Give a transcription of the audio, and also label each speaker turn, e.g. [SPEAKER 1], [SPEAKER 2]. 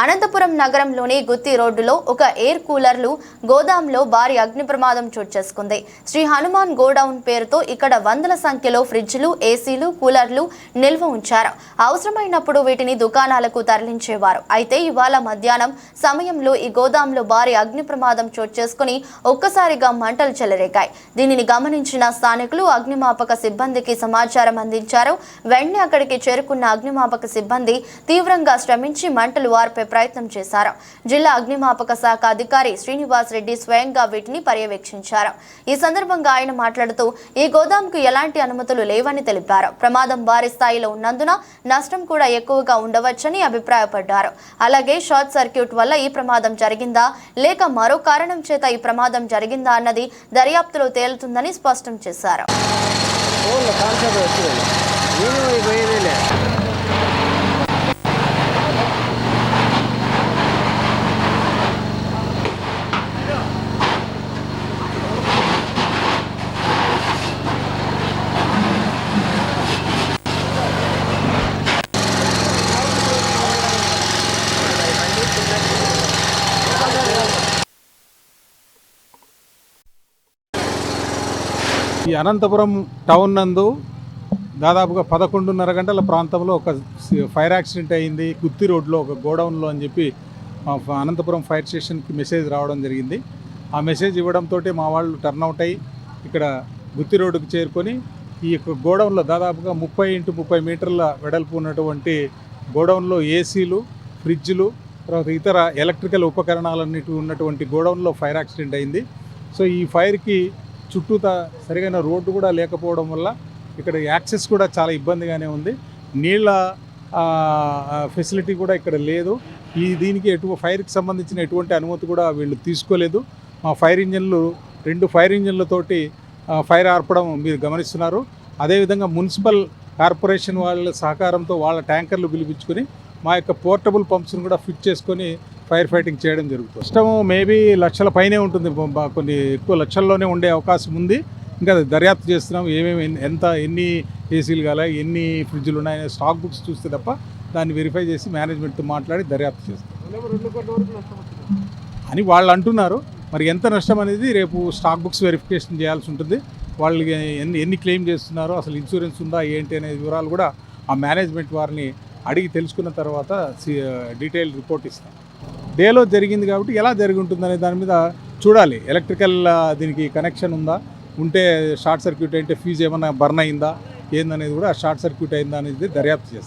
[SPEAKER 1] అనంతపురం నగరంలోని గుత్తి రోడ్డులో ఒక ఎయిర్ కూలర్లు గోదాంలో భారీ అగ్ని ప్రమాదం చోటు చేసుకుంది. శ్రీ హనుమాన్ గోడౌన్ పేరుతో ఇక్కడ వందల సంఖ్యలో ఫ్రిడ్జ్లు, ఏసీలు, కూలర్లు నిల్వ ఉంచారు. అవసరమైనప్పుడు వీటిని దుకాణాలకు తరలించేవారు. అయితే ఇవాళ మధ్యాహ్నం సమయంలో ఈ గోదాంలో భారీ అగ్ని ప్రమాదం చోటు చేసుకుని ఒక్కసారిగా మంటలు చెలరేగాయి. దీనిని గమనించిన స్థానికులు అగ్నిమాపక సిబ్బందికి సమాచారం అందించారు. వెంటనే అక్కడికి చేరుకున్న అగ్నిమాపక సిబ్బంది తీవ్రంగా శ్రమించి మంటలు వార్పే ప్రయత్నం చేశారు. జిల్లా అగ్నిమాపక శాఖ అధికారి శ్రీనివాస్ రెడ్డి స్వయంగా వీటిని పర్యవేక్షించారు. ఈ సందర్భంగా ఆయన మాట్లాడుతూ ఈ గోదాంకు ఎలాంటి అనుమతులు లేవని తెలిపారు. ప్రమాదం భారీ స్థాయిలో ఉన్నందున నష్టం కూడా ఎక్కువగా ఉండవచ్చని అభిప్రాయపడ్డారు. అలాగే షార్ట్ సర్క్యూట్ వల్ల ఈ ప్రమాదం జరిగిందా లేక మరో కారణం చేత ఈ ప్రమాదం జరిగిందా అన్నది దర్యాప్తులో తేలుతుందని స్పష్టం చేశారు.
[SPEAKER 2] ఈ అనంతపురం టౌన్ నందు దాదాపుగా 11:30 గంటల ప్రాంతంలో ఒక ఫైర్ యాక్సిడెంట్ అయింది గుత్తి రోడ్లో ఒక గోడౌన్లో అని చెప్పి అనంతపురం ఫైర్ స్టేషన్కి మెసేజ్ రావడం జరిగింది. ఆ మెసేజ్ ఇవ్వడంతో మా వాళ్ళు టర్న్అవుట్ అయ్యి ఇక్కడ గుత్తి రోడ్డుకు చేరుకొని ఈ యొక్క గోడౌన్లో దాదాపుగా 30 x 30 మీటర్ల వెడల్పు ఉన్నటువంటి గోడౌన్లో ఏసీలు, ఫ్రిడ్జ్లు, తర్వాత ఇతర ఎలక్ట్రికల్ ఉపకరణాలన్నిటి ఉన్నటువంటి గోడౌన్లో ఫైర్ యాక్సిడెంట్ అయింది. సో ఈ ఫైర్కి చుట్టూతా సరిగైన రోడ్డు కూడా లేకపోవడం వల్ల ఇక్కడ యాక్సెస్ కూడా చాలా ఇబ్బందిగానే ఉంది. నీళ్ళ ఫెసిలిటీ కూడా ఇక్కడ లేదు. దీనికి ఫైర్కి సంబంధించిన ఎటువంటి అనుమతి కూడా వీళ్ళు తీసుకోలేదు. మా ఫైర్ ఇంజన్లు 2 ఫైర్ ఇంజన్లతోటి ఫైర్ ఆర్పడం మీరు గమనిస్తున్నారు. అదేవిధంగా మున్సిపల్ కార్పొరేషన్ వాళ్ళ సహకారంతో వాళ్ళ ట్యాంకర్లు పిలిపించుకొని మా యొక్క పోర్టబుల్ పంప్స్ని కూడా ఫిట్ చేసుకొని ఫైర్ ఫైటింగ్ చేయడం జరుగుతుంది. నష్టం మేబీ లక్షల పైనే ఉంటుంది, కొన్ని ఎక్కువ లక్షల్లోనే ఉండే అవకాశం ఉంది. ఇంకా దర్యాప్తు చేస్తున్నాం. ఎన్ని ఏసీలు కావాలి, ఎన్ని ఫ్రిడ్జ్లు ఉన్నాయనే స్టాక్ బుక్స్ చూస్తే తప్ప దాన్ని వెరిఫై చేసి మేనేజ్మెంట్తో మాట్లాడి దర్యాప్తు చేస్తాం అని వాళ్ళు అంటున్నారు. మరి ఎంత నష్టం అనేది రేపు స్టాక్ బుక్స్ వెరిఫికేషన్ చేయాల్సి ఉంటుంది. వాళ్ళకి ఎన్ని క్లెయిమ్ చేస్తున్నారో, అసలు ఇన్సూరెన్స్ ఉందా ఏంటి అనే వివరాలు కూడా ఆ మేనేజ్మెంట్ వారిని అడిగి తెలుసుకున్న తర్వాత డీటెయిల్ రిపోర్ట్ ఇస్తాం. డేలో జరిగింది కాబట్టి ఎలా జరిగి ఉంటుందనే దాని మీద చూడాలి. ఎలక్ట్రికల్ దీనికి కనెక్షన్ ఉందా, ఉంటే షార్ట్ సర్క్యూట్ అయితే ఫ్యూజ్ ఏమన్నా బర్న్ అయిందా ఏందనేది కూడా షార్ట్ సర్క్యూట్ అయిందా అనేది దర్యాప్తు చేస్తాం.